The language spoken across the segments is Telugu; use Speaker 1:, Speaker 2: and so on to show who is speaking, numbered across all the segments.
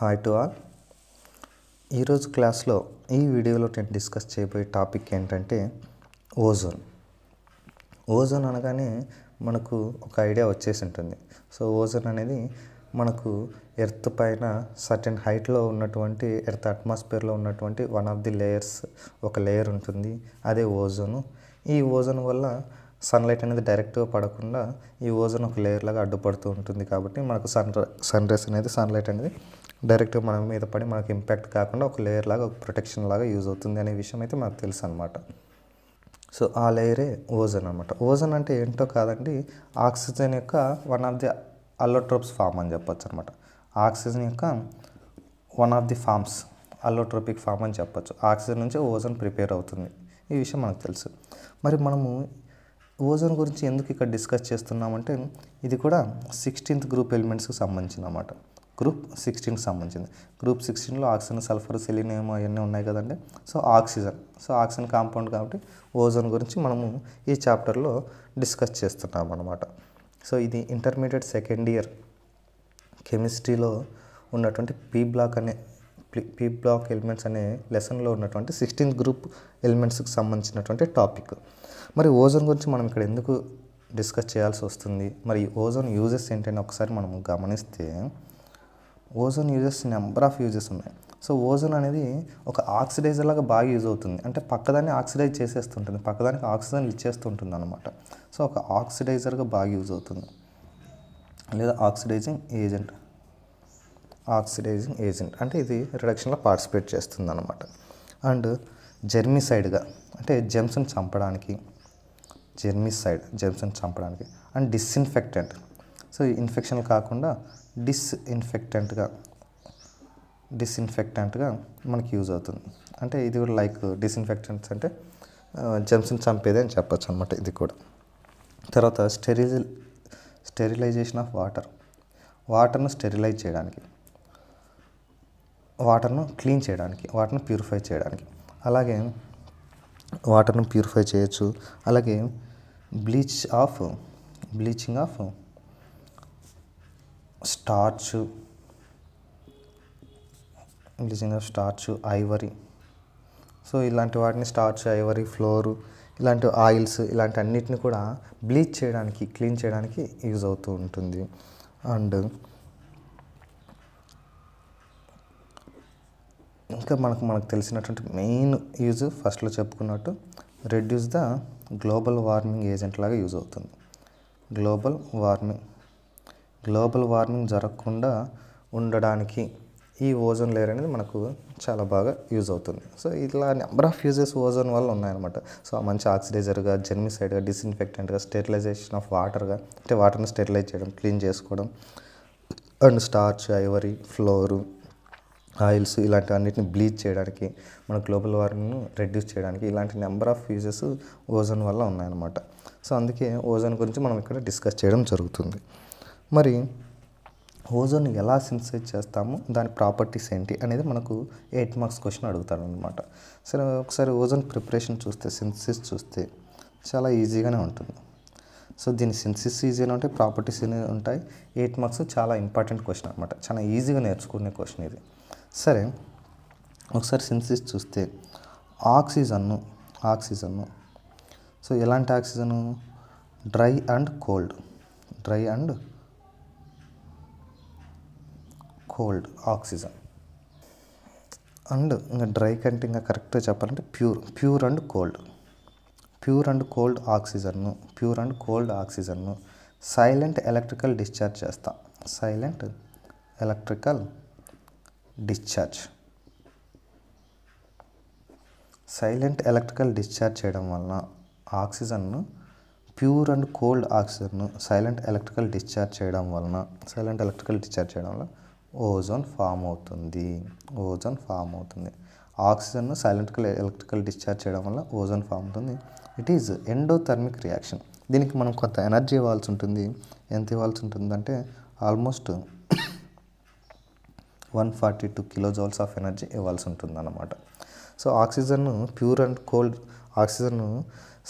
Speaker 1: Hi to all. ఈరోజు క్లాస్లో ఈ వీడియోలో నేను డిస్కస్ చేయబోయే టాపిక్ ఏంటంటే ఓజోన్. ఓజోన్ అనగానే మనకు ఒక ఐడియా వచ్చేసి ఉంటుంది. సో ఓజోన్ అనేది మనకు ఎర్త్ పైన సర్టెన్ హైట్లో ఉన్నటువంటి ఎర్త్ అట్మాస్ఫియర్లో ఉన్నటువంటి వన్ ఆఫ్ ది లేయర్స్, ఒక లేయర్ ఉంటుంది, అదే ఓజోను. ఈ ఓజోన్ వల్ల సన్లైట్ అనేది డైరెక్ట్గా పడకుండా ఈ ఓజోన్ ఒక లేయర్ లాగా అడ్డుపడుతూ ఉంటుంది. కాబట్టి మనకు సన్ రేస్ అనేది, సన్లైట్ అనేది డైరెక్ట్గా మన మీద పడి మనకు ఇంపాక్ట్ కాకుండా ఒక లేయర్ లాగా, ఒక ప్రొటెక్షన్ లాగా యూజ్ అవుతుంది అనే విషయం అయితే మనకు తెలుసు అనమాట. సో ఆ లేయరే ఓజోన్ అనమాట. ఓజోన్ అంటే ఏంటో కాదండి, ఆక్సిజన్ యొక్క one of the allotropes form అని చెప్పొచ్చు అనమాట. ఆక్సిజన్ యొక్క one of the forms, allotropic form అని చెప్పొచ్చు. ఆక్సిజన్ నుంచి ఓజోన్ ప్రిపేర్ అవుతుంది, ఈ విషయం మనకు తెలుసు. మరి మనము ఓజోన్ గురించి ఎందుకు ఇక్కడ డిస్కస్ చేస్తున్నామంటే, ఇది కూడా 16th గ్రూప్ ఎలిమెంట్స్కి సంబంధించిన అన్నమాట. గ్రూప్ 16కి సంబంధించింది. గ్రూప్ 16లో ఆక్సిజన్, సల్ఫర్, సెలీనియం అవన్నీ ఉన్నాయి కదండి. సో ఆక్సిజన్ కాంపౌండ్ కాబట్టి ఓజోన్ గురించి మనము ఈ చాప్టర్లో డిస్కస్ చేస్తున్నాం అన్నమాట. సో ఇది ఇంటర్మీడియట్ సెకండ్ ఇయర్ కెమిస్ట్రీలో ఉన్నటువంటి పీ బ్లాక్ ఎలిమెంట్స్ అనే లెసన్లో ఉన్నటువంటి 16th గ్రూప్ ఎలిమెంట్స్కి సంబంధించినటువంటి టాపిక్. మరి ఓజోన్ గురించి మనం ఇక్కడ ఎందుకు డిస్కస్ చేయాల్సి వస్తుంది, మరి ఓజోన్ యూజెస్ ఏంటని ఒకసారి మనం గమనిస్తే, ozone uses number of uses ఉన్నాయి. సో ఓజోన్ అనేది ఒక ఆక్సిడైజర్ లాగా బాగా యూజ్ అవుతుంది. అంటే పక్కదాన్ని ఆక్సిడైజ్ చేసేస్తుంటుంది, పక్కదానికి ఆక్సిజన్ ఇచ్చేస్తుంటుంది అనమాట. సో ఒక ఆక్సిడైజర్గా బాగా యూజ్ అవుతుంది, లేదా ఆక్సిడైజింగ్ ఏజెంట్ అంటే ఇది రిడక్షన్లో పార్టిసిపేట్ చేస్తుంది అనమాట. అండ్ జెర్మిసైడ్గా అంటే జెమ్స్ని చంపడానికి, అండ్ డిస్ఇన్ఫెక్టెంట్. సో ఇన్ఫెక్షన్ కాకుండా డిస్ఇన్ఫెక్టెంట్గా మనకి యూజ్ అవుతుంది. అంటే ఇది కూడా లైక్ డిస్ఇన్ఫెక్టెంట్స్ అంటే జెమ్స్ని చంపేది అని చెప్పచ్చు అనమాట ఇది కూడా. తర్వాత స్టెరిలైజేషన్ ఆఫ్ వాటర్ను స్టెరిలైజ్ చేయడానికి, వాటర్ను క్లీన్ చేయడానికి, వాటర్ను ప్యూరిఫై చేయడానికి. అలాగే వాటర్ను ప్యూరిఫై చేయొచ్చు. అలాగే bleaching of starch, Ivory. So ఇలాంటి వాటిని స్టార్చ్, ఐవరీ, ఫ్లోరు, ఇలాంటి ఆయిల్స్, ఇలాంటి అన్నిటిని కూడా బ్లీచ్ చేయడానికి, క్లీన్ చేయడానికి యూజ్ అవుతూ ఉంటుంది. అండ్ ఇంకా మనకు తెలిసినటువంటి మెయిన్ యూజ్ ఫస్ట్లో చెప్పుకున్నట్టు reduce the global warming agent లాగా యూజ్ అవుతుంది. గ్లోబల్ వార్మింగ్ జరగకుండా ఉండడానికి ఈ ఓజోన్ లేయర్ అనేది మనకు చాలా బాగా యూజ్ అవుతుంది. సో ఇట్లా నెంబర్ ఆఫ్ యూజెస్ ఓజోన్ వల్ల ఉన్నాయన్నమాట. సో మంచి ఆక్సిడైజర్గా, జెర్మిసైడ్గా, డిస్ఇన్ఫెక్టెంట్గా, స్టెరిలైజేషన్ ఆఫ్ వాటర్గా అంటే వాటర్ని స్టెరిలైజ్ చేయడం, క్లీన్ చేసుకోవడం, and starch, Ivory, floor, oils ఇలాంటి అన్నిటిని బ్లీచ్ చేయడానికి, మన గ్లోబల్ వార్మింగ్ను రెడ్యూస్ చేయడానికి, ఇలాంటి నెంబర్ ఆఫ్ యూజెస్ ఓజోన్ వల్ల ఉన్నాయన్నమాట. సో అందుకే ఓజోన్ గురించి మనం ఇక్కడ డిస్కస్ చేయడం జరుగుతుంది. మరి ఓజోన్ ఎలా సింథసైజ్ చేస్తాము, దాని ప్రాపర్టీస్ ఏంటి అనేది మనకు 8 మార్క్స్ క్వశ్చన్ అడుగుతారు అనమాట. సరే ఒకసారి ఓజోన్ ప్రిపరేషన్ చూస్తే, సింథసిస్ చూస్తే చాలా ఈజీగానే ఉంటుంది. సో దీని సింథసిస్ ఈజీగానే ఉంటాయి, ప్రాపర్టీస్ ఉంటాయి. 8 మార్క్స్ చాలా ఇంపార్టెంట్ క్వశ్చన్ అనమాట, చాలా ఈజీగా నేర్చుకునే క్వశ్చన్ ఇది. సరే ఒకసారి సింథసిస్ చూస్తే ఆక్సిజన్ను సో ఎలాంటి oxygen, dry and cold oxygen. And ఇంకా డ్రై కంటే ఇంకా కరెక్ట్గా చెప్పాలంటే ప్యూర్ అండ్ కోల్డ్ ఆక్సిజన్ను సైలెంట్ ఎలక్ట్రికల్ డిశ్చార్జ్ చేస్తాం. సైలెంట్ ఎలక్ట్రికల్ డిశ్చార్జ్ చేయడం వలన ఆక్సిజన్ను, ప్యూర్ అండ్ కోల్డ్ ఆక్సిజన్ను సైలెంట్ ఎలక్ట్రికల్ డిశ్చార్జ్ చేయడం వలన ఓజోన్ ఫామ్ అవుతుంది. ఆక్సిజన్ను సైలెంట్ ఎలక్ట్రికల్ డిశ్చార్జ్ చేయడం వల్ల ఓజోన్ ఫామ్ అవుతుంది. It is endothermic reaction. దీనికి మనం కొంత ఎనర్జీ ఇవ్వాల్సి ఉంటుంది. ఎంత ఇవ్వాల్సి ఉంటుందంటే ఆల్మోస్ట్ 142 కిలోజౌల్స్ ఆఫ్ ఎనర్జీ ఇవ్వాల్సి ఉంటుంది అన్నమాట. సో ఆక్సిజన్ను, ప్యూర్ అండ్ కోల్డ్ ఆక్సిజన్ను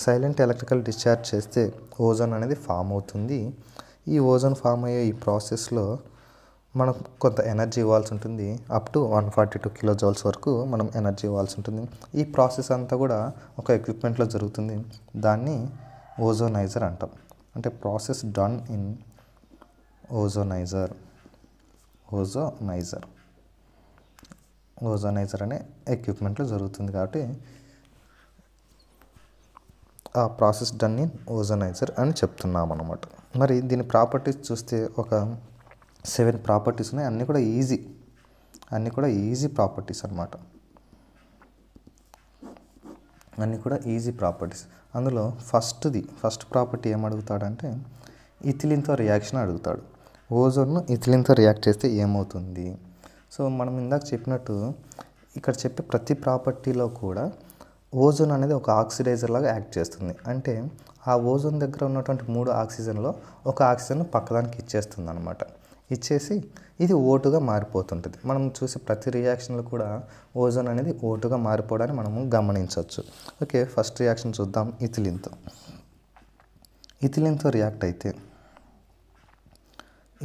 Speaker 1: సైలెంట్ ఎలక్ట్రికల్ డిశ్చార్జ్ చేస్తే ఓజోన్ అనేది ఫామ్ అవుతుంది. ఈ ఓజోన్ ఫామ్ అయ్యే ఈ ప్రాసెస్లో మనకు కొంత ఎనర్జీ ఇవ్వాల్సి ఉంటుంది. అప్ టు 142 కిలో జౌల్స్ వరకు మనం ఎనర్జీ ఇవ్వాల్సి ఉంటుంది. ఈ ప్రాసెస్ అంతా కూడా ఒక ఎక్విప్మెంట్లో జరుగుతుంది. దాన్ని ఓజోనైజర్ అంటాం. అంటే ప్రాసెస్ డన్ ఇన్ ఓజోనైజర్ అనే ఎక్విప్మెంట్లో జరుగుతుంది. కాబట్టి ఆ ప్రాసెస్ డన్ ఇన్ ఓజోనైజర్ అని చెప్తున్నాం అన్నమాట. మరి దీని ప్రాపర్టీస్ చూస్తే ఒక 7 ప్రాపర్టీస్ ఉన్నాయి. అన్నీ కూడా ఈజీ ప్రాపర్టీస్ అన్నమాట. అన్నీ కూడా ఈజీ ప్రాపర్టీస్. అందులో ఫస్ట్ ప్రాపర్టీ ఏమడుగుతాడంటే ఇథిలిన్తో రియాక్షన్ అడుగుతాడు. ఓజోన్ను ఇథిలిన్తో రియాక్ట్ చేస్తే ఏమవుతుంది? సో మనం ఇందాక చెప్పినట్టు ఇక్కడ చెప్పే ప్రతి ప్రాపర్టీలో కూడా ఓజోన్ అనేది ఒక ఆక్సిడైజర్ లాగా యాక్ట్ చేస్తుంది. అంటే ఆ ఓజోన్ దగ్గర ఉన్నటువంటి 3 ఆక్సిజన్లో ఒక ఆక్సిజన్ పక్కదానికి ఇచ్చేస్తుంది అనమాట. ఇచ్చేసి ఇది ఓటుగా మారిపోతుంటుంది. మనం చూసి ప్రతి రియాక్షన్లో కూడా ఓజోన్ అనేది ఓటుగా మారిపోవడాన్ని మనము గమనించవచ్చు. ఓకే, ఫస్ట్ రియాక్షన్ చూద్దాం. ఇథిలిన్తో రియాక్ట్ అయితే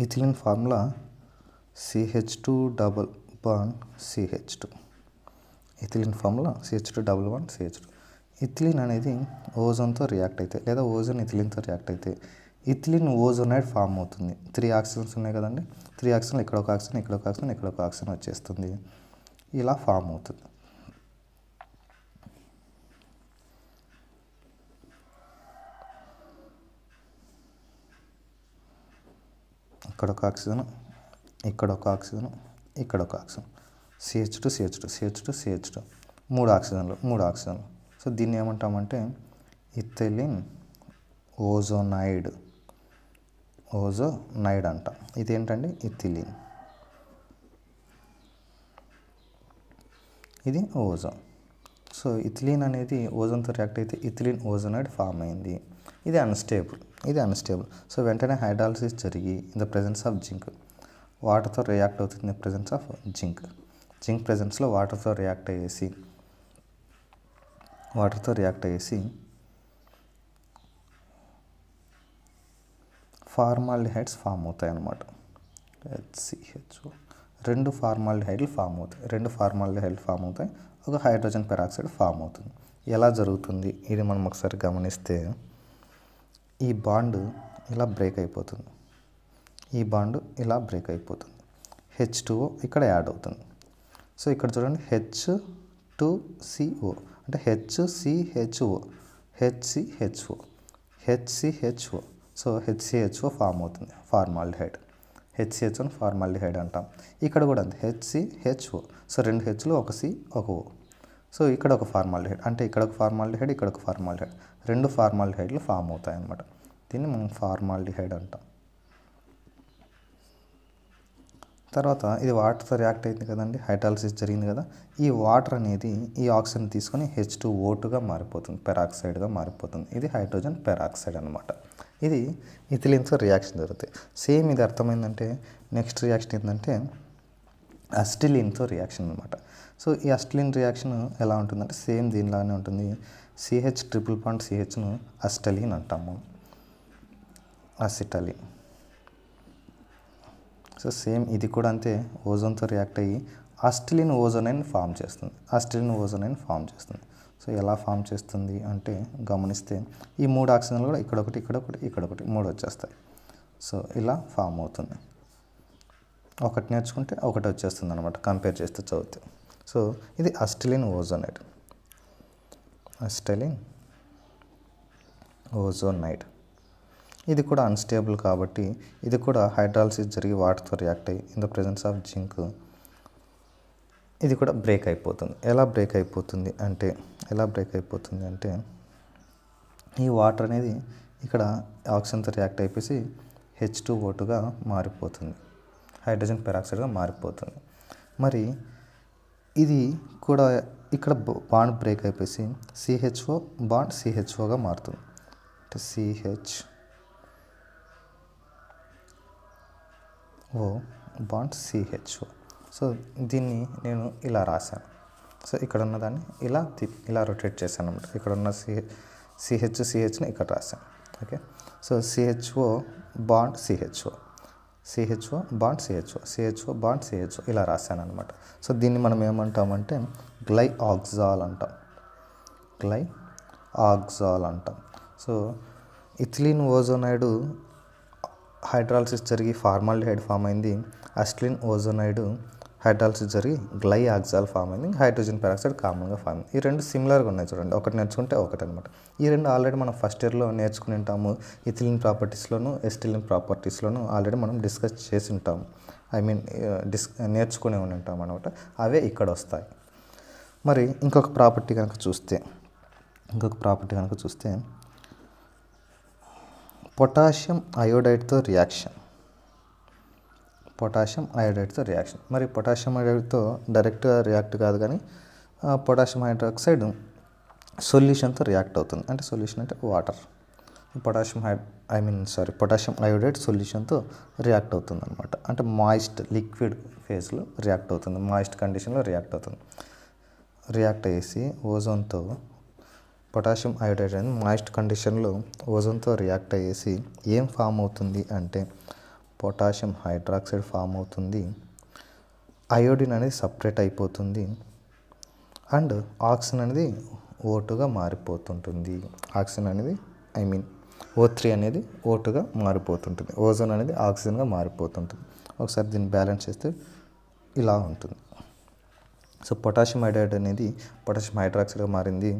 Speaker 1: ethylene formula CH2 double bond CH2. Ethylene formula CH2 double bond CH2. Ethylene అనేది ఓజోన్తో రియాక్ట్ అయితే లేదా ఓజోన్ ఇథిలిన్తో రియాక్ట్ అయితే ఇథిలిన్ ఓజోనైడ్ ఫామ్ అవుతుంది. 3 ఆక్సిజన్స్ ఉన్నాయి కదండి. 3 ఆక్సిజన్, ఇక్కడ ఒక ఆక్సిజన్, ఇక్కడ ఒక ఆక్సిజన్, ఇక్కడ ఒక ఆక్సిజన్ వచ్చేస్తుంది. ఇలా ఫామ్ అవుతుంది. ఇక్కడ ఒక ఆక్సిజన్, ఇక్కడ ఒక ఆక్సిజన్, ఇక్కడ ఒక ఆక్సిజన్. CH2 3 ఆక్సిజన్లు. సో దీన్ని ఏమంటామంటే ఇథిలిన్ ఓజోనైడ్ అంటాం. ఇదేంటండి? ఇథిలిన్. ఇది ఓజోన్. సో ఇథిలిన్ అనేది ఓజోన్తో రియాక్ట్ అయితే ఇథిలిన్ ఓజోనైడ్ ఫామ్ అయింది. ఇది అన్స్టేబుల్. సో వెంటనే హైడ్రాలిసిస్ జరిగి in the presence of zinc వాటర్తో రియాక్ట్ అవుతుంది. In the presence of zinc ప్రెజెన్స్లో వాటర్తో రియాక్ట్ అయ్యేసి ఫార్మాల్డిహైడ్స్ ఫామ్ అవుతాయి అన్నమాట. HCHO 2 ఫార్మాల్డిహైడ్లు ఫామ్ అవుతాయి. ఒక హైడ్రోజన్ పెరాక్సైడ్ ఫామ్ అవుతుంది. ఎలా జరుగుతుంది ఇది మనం ఒకసారి గమనిస్తే ఈ బాండ్ ఇలా బ్రేక్ అయిపోతుంది. H2O ఇక్కడ యాడ్ అవుతుంది. సో ఇక్కడ చూడండి H2CO అంటే HCHO. సో HCHO ఫామ్ అవుతుంది. ఫార్మాల్డిహైడ్ HCHO ఫార్మాల్డిహైడ్ అంటాం. ఇక్కడ కూడా అంతే HCHO. సో 2 Hలు, ఒక C, ఒక O. సో ఇక్కడ ఒక ఫార్మాల్డిహైడ్, అంటే ఇక్కడ ఒక ఫార్మాల్డిహైడ్, ఇక్కడ ఒక ఫార్మాల్డిహైడ్, 2 ఫార్మాల్డిహైడ్లు ఫామ్ అవుతాయి అన్నమాట. దీన్ని మనం ఫార్మాల్డిహైడ్ అంటాం. తర్వాత ఇది వాటర్తో రియాక్ట్ అయింది కదండి, హైడ్రాలిసిస్ జరిగింది కదా. ఈ వాటర్ అనేది ఈ ఆక్సిజన్ తీసుకొని H2O2గా మారిపోతుంది, పెరాక్సైడ్గా మారిపోతుంది. ఇది హైడ్రోజన్ పెరాక్సైడ్ అనమాట. ఇది ఇథిలిన్తో రియాక్షన్ జరుగుతాయి. సేమ్ ఇది అర్థమైందంటే నెక్స్ట్ రియాక్షన్ ఏంటంటే అసిటిలిన్తో రియాక్షన్ అనమాట. సో ఈ అసిటిలిన్ రియాక్షన్ ఎలా ఉంటుందంటే సేమ్ దీనిలాగానే ఉంటుంది. CH ట్రిపుల్ బాండ్ CHను అసిటలిన్ అంటాము. అసిటలిన్. సో సేమ్ ఇది కూడా అంతే, ఓజోన్తో రియాక్ట్ అయ్యి అసిటిలిన్ ఓజోనైన్ ఫామ్ చేస్తుంది. సో ఎలా ఫామ్ చేస్తుంది అంటే గమనిస్తే ఈ 3 ఆక్సిజన్లు కూడా ఇక్కడొకటి, ఇక్కడొకటి, ఇక్కడొకటి 3 వచ్చేస్తాయి. సో ఇలా ఫామ్ అవుతుంది. ఒకటి నేర్చుకుంటే ఒకటి వచ్చేస్తుంది అనమాట, కంపేర్ చేస్తే చదివితే. సో ఇది అసిటిలిన్ ఓజోనైడ్. ఇది కూడా అన్స్టేబుల్ కాబట్టి ఇది కూడా హైడ్రాలిసిస్ జరిగి వాటర్తో రియాక్ట్ అయ్యి in the presence of zinc ఇది కూడా బ్రేక్ అయిపోతుంది. ఎలా బ్రేక్ అయిపోతుంది అంటే ఈ వాటర్ అనేది ఇక్కడ ఆక్సిజన్తో రియాక్ట్ అయిపోయి H2O2గా మారిపోతుంది, హైడ్రోజన్ పెరాక్సైడ్గా మారిపోతుంది. మరి ఇది కూడా ఇక్కడ బాండ్ బ్రేక్ అయిపోయి CHO బాండ్ CHOగా మారుతుంది. అంటే CHO బాండ్ CHO. సో దీన్ని నేను ఇలా రాశాను. సో ఇక్కడ ఉన్నదాన్ని ఇలా రొటేట్ చేశాను అనమాట. ఇక్కడ ఉన్న CHని ఇక్కడ రాశాను. Okay, so CHO bond CHO CHO bond CHO, CHO bond CHO ఇలా రాశాను అనమాట. సో దీన్ని మనం ఏమంటామంటే గ్లైఆక్సాల్ అంటాం. గ్లైఆక్సాల్ అంటాం. సో ఇథిలీన్ ఓజోనైడ్ హైడ్రాలసిస్ జరిగి ఫార్మాల్డిహైడ్ ఫామ్ అయింది. అసిటిలిన్ ఓజోనైడ్ హైడ్రాలసిస్ జరిగి గ్లైఆక్సాల్ ఫామ్ అయింది. హైడ్రోజన్ పెరాక్సైడ్ కామన్గా ఫామ్ అయింది. ఈ రెండు సిమిలర్గా ఉన్నాయి చూడండి, ఒకటి నేర్చుకుంటే ఒకటి అనమాట. ఈ రెండు ఆల్రెడీ మనం ఫస్ట్ ఇయర్లో నేర్చుకుని ఉంటాము. ఇథిలిన్ ప్రాపర్టీస్లోను ఎసిటిలిన్ ప్రాపర్టీస్లోను ఆల్రెడీ మనం డిస్కస్ చేసి ఉంటాము. నేర్చుకునే ఉంటాం అనమాట. అవే ఇక్కడ వస్తాయి. మరి ఇంకొక ప్రాపర్టీ కనుక చూస్తే పొటాషియం అయోడైడ్తో రియాక్షన్. మరి పొటాషియం అయోడైడ్తో డైరెక్ట్గా రియాక్ట్ కాదు, కానీ పొటాషియం హైడ్రాక్సైడ్ సొల్యూషన్తో రియాక్ట్ అవుతుంది. అంటే సొల్యూషన్ అంటే వాటర్. పొటాషియం అయోడైడ్ సొల్యూషన్తో రియాక్ట్ అవుతుంది అనమాట. అంటే మాయిస్ట్ లిక్విడ్ ఫేజ్లో రియాక్ట్ అవుతుంది, మాయిస్ట్ కండిషన్లో రియాక్ట్ అవుతుంది. రియాక్ట్ అయ్యేసి ఓజోన్తో పొటాషియం అయోడైడ్ అనేది మాయిస్ట్ కండిషన్లో ఓజోన్తో రియాక్ట్ అయ్యేసి ఏం ఫామ్ అవుతుంది అంటే పొటాషియం హైడ్రాక్సైడ్ ఫామ్ అవుతుంది. అయోడిన్ అనేది సపరేట్ అయిపోతుంది. అండ్ ఆక్సిజన్ అనేది O2గా మారిపోతుంటుంది. O3 అనేది O2గా మారిపోతుంటుంది. ఓజోన్ అనేది ఆక్సిజన్గా మారిపోతుంటుంది. ఒకసారి దీన్ని బ్యాలెన్స్ చేస్తే ఇలా ఉంటుంది. సో పొటాషియం అయోడైడ్ అనేది పొటాషియం హైడ్రాక్సైడ్గా మారింది.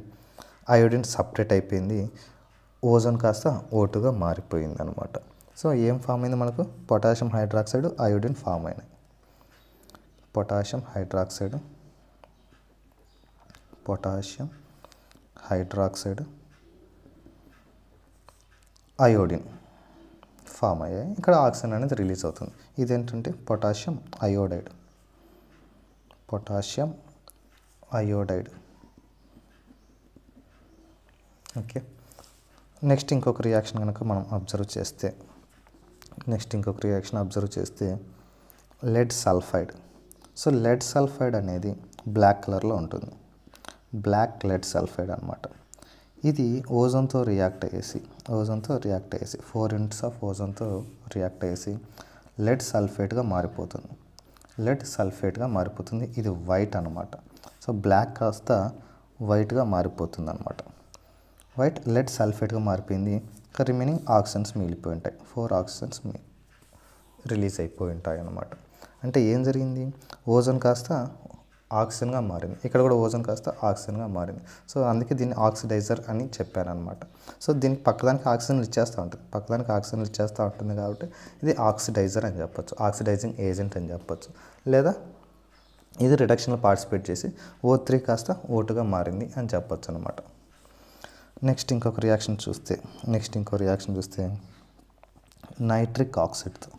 Speaker 1: అయోడిన్ సపరేట్ అయిపోయింది. ఓజోన్ కాస్త O2గా మారిపోయింది అనమాట. సో ఏం ఫామ్ అయింది మనకు? పొటాషియం హైడ్రాక్సైడ్, అయోడిన్ ఫామ్ అయినాయి. పొటాషియం హైడ్రాక్సైడ్ అయోడిన్ ఫామ్ అయ్యాయి. ఇక్కడ ఆక్సిజన్ అనేది రిలీజ్ అవుతుంది. ఇదేంటంటే పొటాషియం అయోడైడ్. ఓకే. నెక్స్ట్ ఇంకొక రియాక్షన్ కనుక మనం అబ్జర్వ్ చేస్తే lead sulphide. So lead sulphide అనేది బ్లాక్ కలర్లో ఉంటుంది. బ్లాక్ లెడ్ సల్ఫైడ్ అనమాట. ఇది ఓజోన్తో రియాక్ట్ అయ్యేసి 4 యూనిట్స్ ఆఫ్ ఓజోన్తో రియాక్ట్ అయ్యేసి లెడ్ సల్ఫేట్గా మారిపోతుంది. ఇది వైట్ అనమాట. సో బ్లాక్ కాస్త వైట్గా మారిపోతుంది అనమాట. వైట్ లెడ్ సల్ఫేట్గా మారిపోయింది. రిమైనింగ్ ఆక్సిజన్స్ మిగిలిపోయి ఉంటాయి. 4 ఆక్సిజన్స్ రిలీజ్ అయిపోయి ఉంటాయి అన్నమాట. అంటే ఏం జరిగింది? ఓజోన్ కాస్త ఆక్సిజన్గా మారింది. ఇక్కడ కూడా ఓజోన్ కాస్త ఆక్సిజన్గా మారింది. సో అందుకే దీన్ని ఆక్సిడైజర్ అని చెప్పాను అనమాట. సో దీనికి పక్కదానికి ఆక్సిజన్లు ఇచ్చేస్తూ ఉంటుంది కాబట్టి ఇది ఆక్సిడైజర్ అని చెప్పొచ్చు, ఆక్సిడైజింగ్ ఏజెంట్ అని చెప్పొచ్చు. లేదా ఇది రిడక్షన్లో పార్టిసిపేట్ చేసి O3 కాస్త O2గా మారింది అని చెప్పొచ్చు అనమాట. నెక్స్ట్ ఇంకో రియాక్షన్ చూస్తే నైట్రిక్ ఆక్సైడ్తో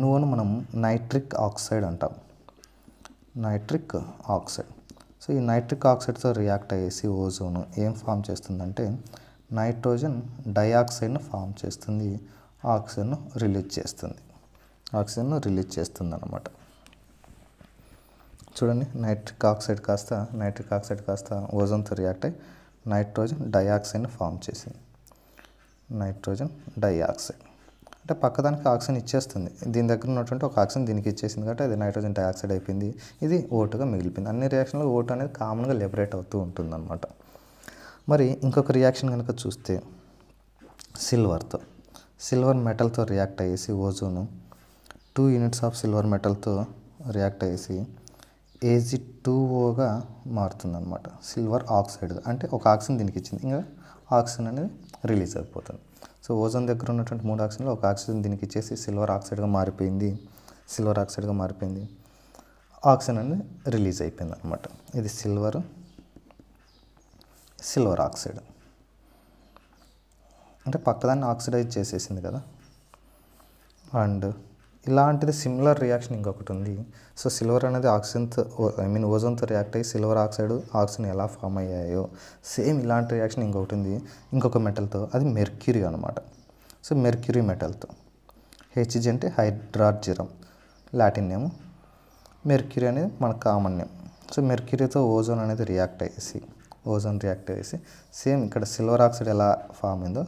Speaker 1: NOను మనం నైట్రిక్ ఆక్సైడ్ అంటాం. సో ఈ నైట్రిక్ ఆక్సైడ్తో రియాక్ట్ అయ్యేసి ఓజోన్ ఏం ఫామ్ చేస్తుందంటే నైట్రోజన్ డయాక్సైడ్ను ఫామ్ చేస్తుంది. ఆక్సిజన్ను రిలీజ్ చేస్తుంది అన్నమాట. చూడండి, నైట్రిక్ ఆక్సైడ్ కాస్త ఓజోన్తో రియాక్ట్ అయ్యి నైట్రోజన్ డయాక్సైడ్ని ఫామ్ చేసింది. అంటే పక్కదానికి ఆక్సిజన్ ఇచ్చేస్తుంది. దీని దగ్గర ఉన్నటువంటి ఒక ఆక్సిజన్ దీనికి ఇచ్చేసింది కాబట్టి అది నైట్రోజన్ డయాక్సైడ్ అయిపోయింది. ఇది O2గా మిగిలిపోయింది. అన్ని రియాక్షన్లో O2 అనేది కామన్గా లిబరేట్ అవుతూ ఉంటుంది అనమాట. మరి ఇంకొక రియాక్షన్ కనుక చూస్తే సిల్వర్ మెటల్తో రియాక్ట్ అయ్యేసి ఓజోను 2 యూనిట్స్ ఆఫ్ సిల్వర్ మెటల్తో రియాక్ట్ అయ్యేసి Ag2O గా మారుతుంది అనమాట. సిల్వర్ ఆక్సైడ్ అంటే ఒక ఆక్సిజన్ దీనికి ఇచ్చింది, ఇంకా ఆక్సిజన్ అనేది రిలీజ్ అయిపోతుంది. సో ఓజోన్ దగ్గర ఉన్నటువంటి 3 ఆక్సిజన్లో ఒక ఆక్సిజన్ దీనికి ఇచ్చేసి సిల్వర్ ఆక్సైడ్గా మారిపోయింది. ఆక్సిజన్ అనేది రిలీజ్ అయిపోయింది అనమాట. ఇది సిల్వర్ ఆక్సైడ్ అంటే పక్కదాన్ని ఆక్సిడైజ్ చేసేసింది కదా. అండ్ ఇలాంటిది సిమిలర్ రియాక్షన్ ఇంకొకటి ఉంది. సో సిల్వర్ అనేది ఓజోన్తో రియాక్ట్ అయ్యి సిల్వర్ ఆక్సిజన్ ఎలా ఫామ్ అయ్యాయో సేమ్ ఇలాంటి రియాక్షన్ ఇంకొకటి ఉంది ఇంకొక మెటల్తో. అది మెర్క్యూరీ అనమాట. సో మెర్క్యూరీ మెటల్తో Hg అంటే హైడ్రార్జిరం, లాటిన్ నేమ్. మెర్క్యూరీ అనేది మన కామన్ నేమ్. సో మెర్క్యూరీతో ఓజోన్ అనేది రియాక్ట్ అయ్యేసి సేమ్ ఇక్కడ సిల్వర్ ఆక్సైడ్ ఎలా ఫామ్ అయిందో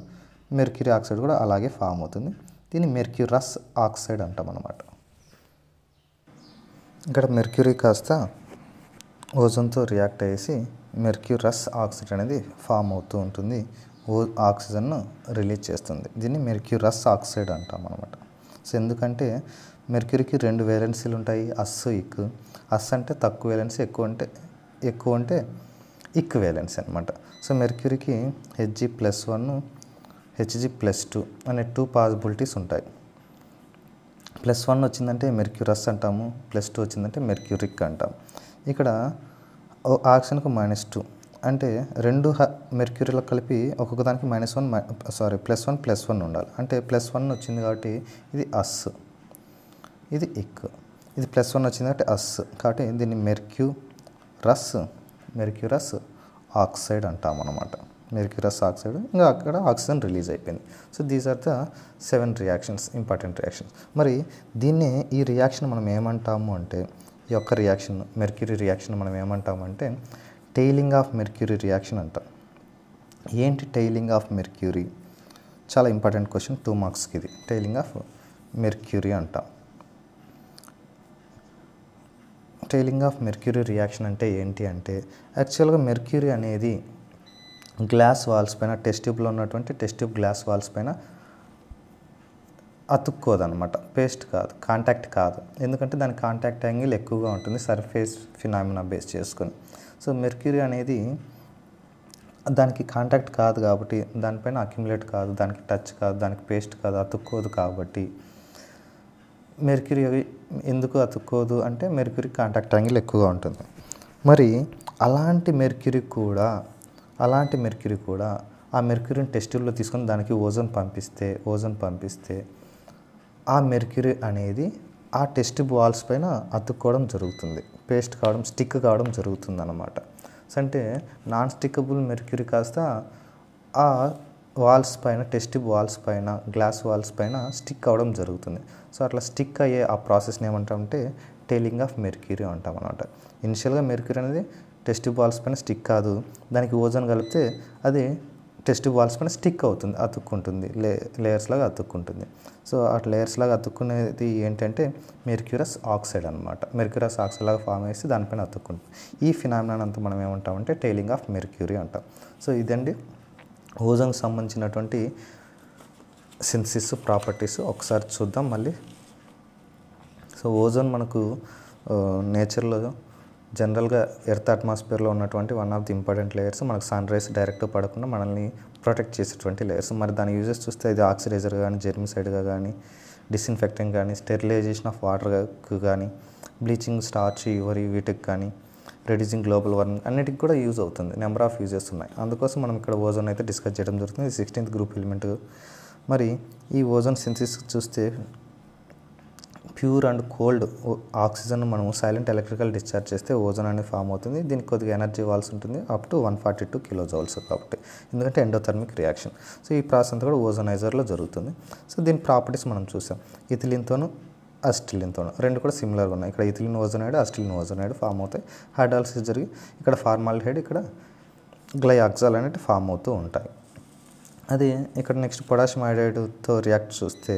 Speaker 1: మెర్క్యూరీ ఆక్సైడ్ కూడా అలాగే ఫామ్ అవుతుంది. దీన్ని మెర్క్యూరస్ ఆక్సైడ్ అంటాం అన్నమాట. ఇక్కడ మెర్క్యూరీ కాస్త ఓజోన్తో రియాక్ట్ అయ్యేసి మెర్క్యూరస్ ఆక్సైడ్ అనేది ఫామ్ అవుతూ ఉంటుంది, ఆక్సిజన్ను రిలీజ్ చేస్తుంది. దీన్ని మెర్క్యూరస్ ఆక్సైడ్ అంటాం అన్నమాట. సో ఎందుకంటే మెర్క్యూరీకి 2 వేలెన్సీలు ఉంటాయి, అస్ ఇక్. అస్ అంటే తక్కువ వేలెన్సీ, ఎక్కువ అంటే ఇక్ వేలెన్సీ అనమాట. సో మెర్క్యూరీకి Hg+1 Hg+2 అనే 2 పాసిబిలిటీస్ ఉంటాయి. +1 వచ్చిందంటే మెర్క్యూరస్ అంటాము, +2 వచ్చిందంటే మెర్క్యూరిక్ అంటాం. ఇక్కడ ఆక్సిజన్కు -2 అంటే 2 మెర్క్యూరీలకు కలిపి ఒక్కొక్క దానికి +1 ఉండాలి. అంటే +1 వచ్చింది కాబట్టి ఇది అస్, ఇది ఇక్. ఇది +1 వచ్చింది కాబట్టి అస్, కాబట్టి దీన్ని మెర్క్యూరస్ ఆక్సైడ్ అంటాం అన్నమాట. మెర్క్యూరస్ ఆక్సైడ్, ఇంకా అక్కడ ఆక్సిజన్ రిలీజ్ అయిపోయింది. So these are the 7 reactions, important reactions. మరి దీన్నే ఈ రియాక్షన్ మనం ఏమంటాము అంటే, ఈ యొక్క రియాక్షన్ మెర్క్యూరీ రియాక్షన్ మనం ఏమంటామంటే టెయిలింగ్ ఆఫ్ మెర్క్యూరీ రియాక్షన్ అంటాం. ఏంటి టెయిలింగ్ ఆఫ్ మెర్క్యూరీ? చాలా ఇంపార్టెంట్ క్వశ్చన్, 2 మార్క్స్కి ఇది. టెయిలింగ్ ఆఫ్ మెర్క్యూరీ అంటాం. టెయిలింగ్ ఆఫ్ మెర్క్యూరీ రియాక్షన్ అంటే ఏంటి అంటే, యాక్చువల్గా మెర్క్యూరీ అనేది గ్లాస్ వాల్స్ పైన, టెస్ట్ ట్యూబ్లో ఉన్నటువంటి టెస్ట్ ట్యూబ్ గ్లాస్ వాల్స్ పైన అతుక్కోదన్నమాట, పేస్ట్ కాదు, కాంటాక్ట్ కాదు. ఎందుకంటే దాని కాంటాక్ట్ యాంగిల్ ఎక్కువగా ఉంటుంది సర్ఫేస్ ఫినామినా బేస్ చేసుకొని. సో మెర్క్యూరీ అనేది దానికి కాంటాక్ట్ కాదు కాబట్టి, దానిపైన అక్యుములేట్ కాదు, దానికి టచ్ కాదు, దానికి పేస్ట్ కాదు, అతుక్కోదు. కాబట్టి మెర్క్యూరీ ఎందుకు అతుక్కోదు అంటే మెర్క్యూరీ కాంటాక్ట్ యాంగిల్ ఎక్కువగా ఉంటుంది. మరి అలాంటి మెర్క్యూరీ కూడా ఆ మెర్క్యూరీని టెస్ట్ ట్యూబ్లో తీసుకొని దానికి ఓజోన్ పంపిస్తే ఆ మెర్క్యూరీ అనేది ఆ టెస్ట్ ట్యూబ్ వాల్స్ పైన అతుక్కోవడం జరుగుతుంది, పేస్ట్ కావడం, స్టిక్ కావడం జరుగుతుంది అన్నమాట. సో అంటే నాన్ స్టిక్కబుల్ మెర్క్యూరీ కాస్త ఆ వాల్స్ పైన, టెస్ట్ ట్యూబ్ వాల్స్ పైన, గ్లాస్ వాల్స్ పైన స్టిక్ అవ్వడం జరుగుతుంది. సో అట్లా స్టిక్ అయ్యే ఆ ప్రాసెస్ని ఏమంటామంటే టెయిలింగ్ ఆఫ్ మెర్క్యూరీ అంటాం అన్నమాట. ఇనిషియల్గా మెర్క్యూరీ అనేది టెస్ట్ ట్యూబ్ వాల్స్ పైన స్టిక్ కాదు, దానికి ఓజోన్ కలిపితే అది టెస్ట్ ట్యూబ్ వాల్స్ పైన స్టిక్ అవుతుంది, అతుక్కుంటుంది, లేయర్స్ లాగా అతుక్కుంటుంది. సో ఆ లేయర్స్ లాగా అతుక్కునేది ఏంటంటే మెర్క్యూరస్ ఆక్సైడ్ అనమాట. మెర్క్యూరస్ ఆక్సైడ్ లాగా ఫామ్ చేసి దానిపైన అతుక్కుంటుంది. ఈ ఫినామినా అంతా మనం ఏమంటామంటే టెయిలింగ్ ఆఫ్ మెర్క్యూరీ అంటాం. సో ఇదండి ఓజోన్కి సంబంధించినటువంటి సింథసిస్ ప్రాపర్టీస్. ఒకసారి చూద్దాం మళ్ళీ. సో ఓజోన్ మనకు నేచర్లో జనరల్గా ఎర్త్ అట్మాస్ఫియర్లో ఉన్నటువంటి one of the important layers. మనకు సన్ రైస్ డైరెక్ట్ పడకుండా మనల్ని ప్రొటెక్ట్ చేసేటువంటి లేయర్స్. మరి దాని యూజెస్ చూస్తే ఇది ఆక్సిడైజర్గా కానీ, జెర్మిసైడ్గా కానీ, డిస్ఇన్ఫెక్టింగ్ కానీ, స్టెరిలైజేషన్ ఆఫ్ వాటర్కు కానీ, బ్లీచింగ్, స్టార్చ్, ఇవరీ వీటికి కానీ, రెడ్యూసింగ్ గ్లోబల్ వార్మింగ్ అన్నిటికి కూడా యూజ్ అవుతుంది. నెంబర్ ఆఫ్ యూజెస్ ఉన్నాయి. అందుకోసం మనం ఇక్కడ ఓజోన్ అయితే డిస్కస్ చేయడం జరుగుతుంది. 16th group element. మరి ఈ ఓజోన్ సింథసిస్ చూస్తే ప్యూర్ అండ్ కోల్డ్ ఆక్సిజన్ మనం సైలెంట్ ఎలక్ట్రికల్ డిశ్చార్జ్ చేస్తే ఓజోన్ అనేది ఫామ్ అవుతుంది. దీనికి కొద్దిగా ఎనర్జీ ఇవ్వాల్సి ఉంటుంది, అప్ టు 142 కిలోజౌల్స్ కాబట్టి, ఎందుకంటే ఎండోథర్మిక్ రియాక్షన్. సో ఈ ప్రాసెస్ అంతా కూడా ఓజోనైజర్లో జరుగుతుంది. సో దీని ప్రాపర్టీస్ మనం చూసాం. ఇథిలిన్తోను అసిటిలిన్తోను రెండు కూడా సిమిలర్గా ఉన్నాయి. ఇక్కడ ఇథిలిన్ ఓజోనైడ్, అసిటిలిన్ ఓజోనైడ్ ఫామ్ అవుతాయి. హైడ్రాలిసిస్ జరిగి ఇక్కడ ఫార్మాల్డిహైడ్, ఇక్కడ గ్లైఆక్సాల్ అనేవి ఫామ్ అవుతూ ఉంటాయి. అది ఇక్కడ నెక్స్ట్ పొటాషియం హైడ్రైడ్తో రియాక్ట్ చూస్తే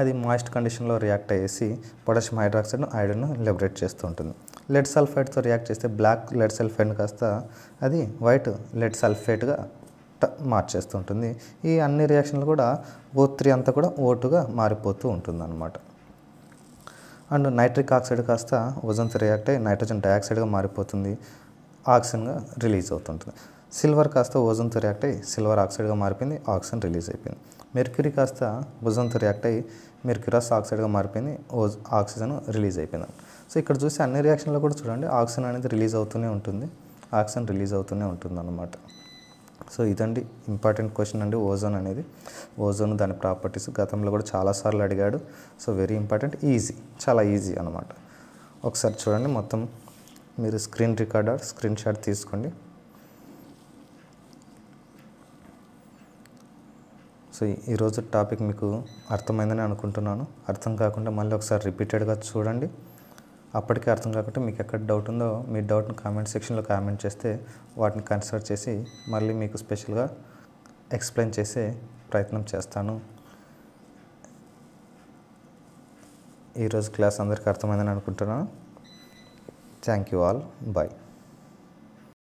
Speaker 1: అది మాయిస్ట్ కండిషన్లో రియాక్ట్ అయ్యేసి పొటాషియం హైడ్రాక్సైడ్ను, ఐరన్ను లిబరేట్ చేస్తూ ఉంటుంది. లెడ్ సల్ఫైడ్తో రియాక్ట్ చేస్తే బ్లాక్ లెడ్ సల్ఫైడ్ కాస్త అది వైట్ లెడ్ సల్ఫేట్గా మార్చేస్తుంటుంది. ఈ అన్ని రియాక్షన్లు కూడా O3 అంతా కూడా O2గా మారిపోతూ ఉంటుంది అన్నమాట. అండ్ నైట్రిక్ ఆక్సైడ్ కాస్త ఓజోన్తో రియాక్ట్ అయ్యి నైట్రోజన్ డయాక్సైడ్గా మారిపోతుంది, ఆక్సిజన్గా రిలీజ్ అవుతుంటుంది. సిల్వర్ కాస్త ఓజోన్తో రియాక్ట్ అయ్యి సిల్వర్ ఆక్సైడ్గా మారిపోయింది, ఆక్సిజన్ రిలీజ్ అయిపోయింది. మెర్క్యూరీ కాస్త ఓజోన్తో రియాక్ట్ అయ్యి మెర్క్యూరస్ ఆక్సైడ్గా మారిపోయింది, ఆక్సిజన్ రిలీజ్ అయిపోయింది. సో ఇక్కడ చూసి అన్ని రియాక్షన్లో కూడా చూడండి ఆక్సిజన్ అనేది రిలీజ్ అవుతూనే ఉంటుంది, ఆక్సిజన్ రిలీజ్ అవుతూనే ఉంటుంది అన్నమాట. సో ఇదండి ఇంపార్టెంట్ క్వశ్చన్ అండి ఓజోన్ అనేది. ఓజోన్ దాని ప్రాపర్టీస్ గతంలో కూడా చాలాసార్లు అడిగాడు. సో వెరీ ఇంపార్టెంట్, ఈజీ, చాలా ఈజీ అనమాట. ఒకసారి చూడండి మొత్తం, మీరు స్క్రీన్ రికార్డర్ స్క్రీన్ షాట్ తీసుకోండి. సో ఈరోజు టాపిక్ మీకు అర్థమైందని అనుకుంటున్నాను. అర్థం కాకుండా మళ్ళీ ఒకసారి రిపీటెడ్గా చూడండి. అప్పటికే అర్థం కాకుంటే మీకు ఎక్కడ డౌట్ ఉందో మీ డౌట్ని కామెంట్ సెక్షన్లో కామెంట్ చేస్తే వాటిని కన్సిడర్ చేసి మళ్ళీ మీకు స్పెషల్గా ఎక్స్ప్లెయిన్ చేసే ప్రయత్నం చేస్తాను. ఈరోజు క్లాస్ అందరికీ అర్థమైందని అనుకుంటున్నాను. Thank you all. బాయ్.